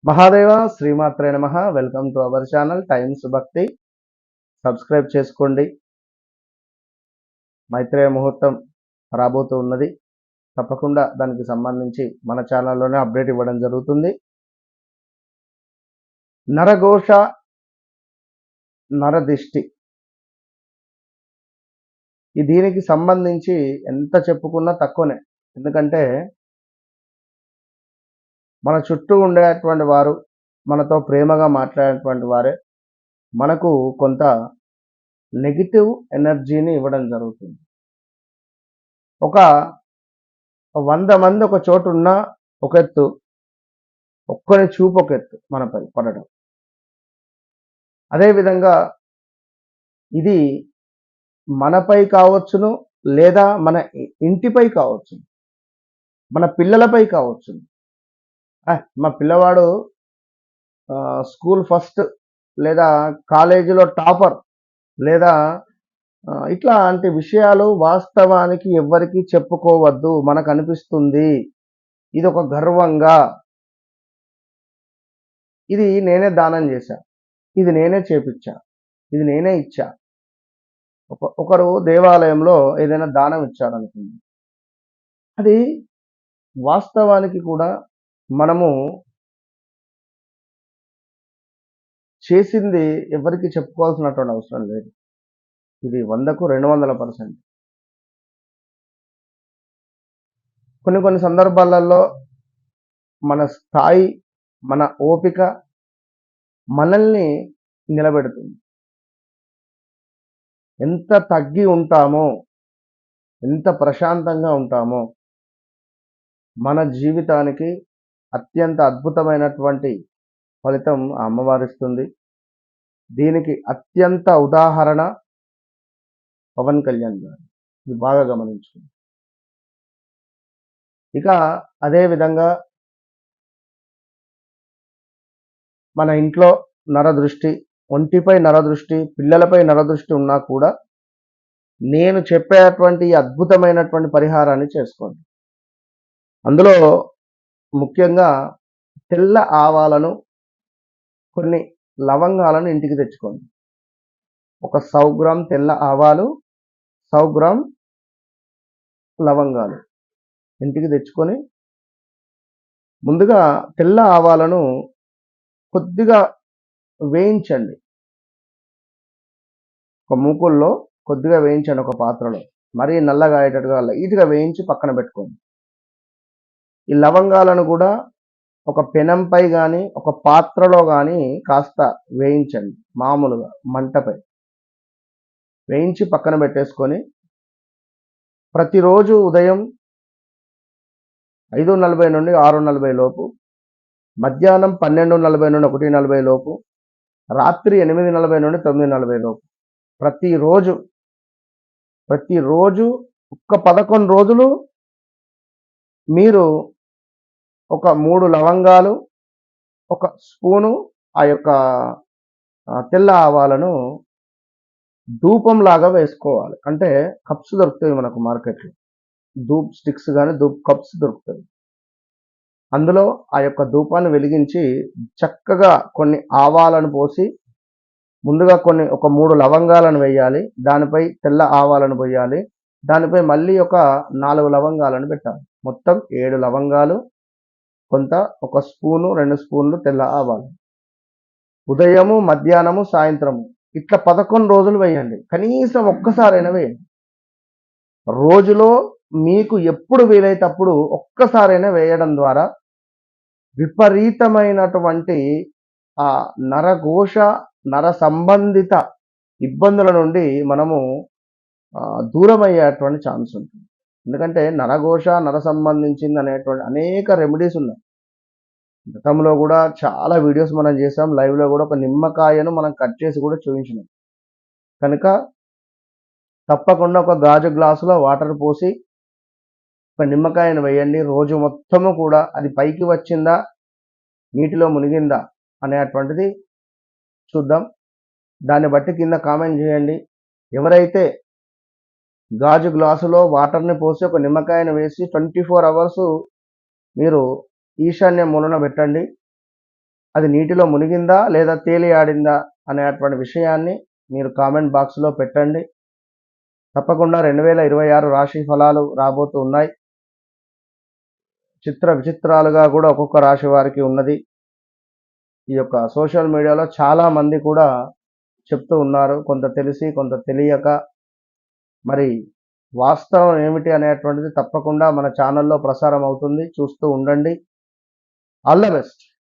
మహాదేవ శ్రీమాత్రే నమః. Welcome to our channel times భక్తి. సబ్స్క్రైబ్ చేసుకోండి. మైత్రేయ ముహూర్తం రాబోతూ ఉన్నది. తప్పకుండా దానికి సంబంధించి మన ఛానల్లోనే అప్డేట్ ఇవ్వడం జరుగుతుంది. నరఘోష, నరదిష్టి, దీనికి సంబంధించి ఎంత చెప్పుకున్నా తక్కువనే. ఎందుకంటే మన చుట్టూ ఉండేటువంటి వారు, మనతో ప్రేమగా మాట్లాడేటువంటి వారే మనకు కొంత నెగిటివ్ ఎనర్జీని ఇవ్వడం జరుగుతుంది. ఒక 100 మంది ఒక చోటు ఉన్నా ఒక ఎత్తు, ఒక్కని చూపు ఒక ఎత్తు మనపై పడడం. అదేవిధంగా ఇది మనపై కావచ్చును, లేదా మన ఇంటిపై కావచ్చు, మన పిల్లలపై కావచ్చును. మా పిల్లవాడు స్కూల్ ఫస్ట్, లేదా కాలేజీలో టాపర్, లేదా ఇట్లాంటి విషయాలు వాస్తవానికి ఎవ్వరికీ చెప్పుకోవద్దు. మనకు అనిపిస్తుంది ఇది ఒక గర్వంగా, ఇది నేనే దానం చేశా, ఇది నేనే చేపించా, ఇది నేనే ఇచ్చా. ఒకరు దేవాలయంలో ఏదైనా దానం ఇచ్చారనుకుంది, అది వాస్తవానికి కూడా మనము చేసింది ఎవరికి చెప్పుకోవాల్సినటువంటి అవసరం లేదు. ఇది 100కు 200%. కొన్ని సందర్భాలలో మన స్థాయి, మన ఓపిక మనల్ని నిలబెడుతుంది. ఎంత తగ్గి ఉంటామో, ఎంత ప్రశాంతంగా ఉంటామో, మన జీవితానికి అత్యంత అద్భుతమైనటువంటి ఫలితం ఆ అమ్మవారిస్తుంది. దీనికి అత్యంత ఉదాహరణ పవన్ కళ్యాణ్ గారు. ఇది బాగా గమనించుకోండి. ఇక అదేవిధంగా మన ఇంట్లో నరదృష్టి, ఒంటిపై నరదృష్టి, పిల్లలపై నరదృష్టి ఉన్నా కూడా నేను చెప్పేటువంటి అద్భుతమైనటువంటి పరిహారాన్ని చేసుకోండి. అందులో ముఖ్యంగా తెల్ల ఆవాలను, కొన్ని లవంగాలను ఇంటికి తెచ్చుకోండి. ఒక 100 గ్రామ్ తెల్ల ఆవాలు, 100 గ్రామ్ లవంగాలు ఇంటికి తెచ్చుకొని, ముందుగా తెల్ల ఆవాలను కొద్దిగా వేయించండి. ఒక మూకుల్లో కొద్దిగా వేయించండి, ఒక పాత్రలో. మరీ నల్లగా అయ్యేటట్టుగా లైట్గా వేయించి పక్కన పెట్టుకోండి. ఈ లవంగాలను కూడా ఒక పెనంపై కానీ, ఒక పాత్రలో కానీ కాస్త వేయించండి. మామూలుగా మంటపై వేయించి పక్కన పెట్టేసుకొని, ప్రతిరోజు ఉదయం 5:40 నుండి 6:40 లోపు, మధ్యాహ్నం 12:40 నుండి 1:40 లోపు, రాత్రి 8:40 నుండి 9:40 లోపు, ప్రతిరోజు ఒక్క 11 రోజులు మీరు ఒక 3 లవంగాలు, ఒక స్పూను ఆ యొక్క తెల్ల ఆవాలను ధూపంలాగా వేసుకోవాలి. అంటే కప్స్ దొరుకుతాయి మనకు మార్కెట్లో, ధూప్ స్టిక్స్ కానీ ధూప్ కప్స్ దొరుకుతాయి. అందులో ఆ యొక్క ధూపాన్ని వెలిగించి చక్కగా కొన్ని ఆవాలను పోసి, ముందుగా ఒక 3 లవంగాలను వేయాలి, దానిపై తెల్ల ఆవాలను పోయాలి, దానిపై మళ్ళీ ఒక 4 లవంగాలను పెట్టాలి. మొత్తం 7 లవంగాలు, కొంత ఒక స్పూను 2 స్పూన్లు తెల్ల ఆవాలు. ఉదయము, మధ్యాహ్నము, సాయంత్రము ఇట్లా 11 రోజులు వేయండి. కనీసం ఒక్కసారైనా వేయండి. రోజులో మీకు ఎప్పుడు వీలైతే అప్పుడు ఒక్కసారైనా వేయడం ద్వారా విపరీతమైనటువంటి ఆ నరఘోష, నర సంబంధిత ఇబ్బందుల నుండి మనము దూరం అయ్యేటువంటి ఛాన్స్ ఉంటుంది. ఎందుకంటే నరఘోష, నర సంబంధించింది అనేటువంటి అనేక రెమెడీస్ ఉన్నాయి. గతంలో కూడా చాలా వీడియోస్ మనం చేసాం. లైవ్లో కూడా ఒక నిమ్మకాయను మనం కట్ చేసి కూడా చూపించినాం. కనుక తప్పకుండా ఒక గాజు గ్లాసులో వాటర్ పోసి ఒక నిమ్మకాయను వేయండి. రోజు మొత్తము కూడా అది పైకి వచ్చిందా, నీటిలో మునిగిందా అనేటువంటిది చూద్దాం. దాన్ని బట్టి కింద కామెంట్ చేయండి. ఎవరైతే గాజు గ్లాసులో వాటర్ని పోసి ఒక నిమ్మకాయను వేసి 24 అవర్స్ మీరు ఈశాన్య మూలన పెట్టండి. అది నీటిలో మునిగిందా లేదా తేలియాడిందా అనేటువంటి విషయాన్ని మీరు కామెంట్ బాక్స్లో పెట్టండి. తప్పకుండా 2026 రాశి ఫలాలు రాబోతూ ఉన్నాయి. చిత్ర విచిత్రాలుగా కూడా ఒక్కొక్క రాశి వారికి ఉన్నది. ఈ యొక్క సోషల్ మీడియాలో చాలామంది కూడా చెప్తూ ఉన్నారు, కొంత తెలిసి కొంత తెలియక. మరి వాస్తవం ఏమిటి అనేటువంటిది తప్పకుండా మన ఛానల్లో ప్రసారం అవుతుంది, చూస్తూ ఉండండి. All the best.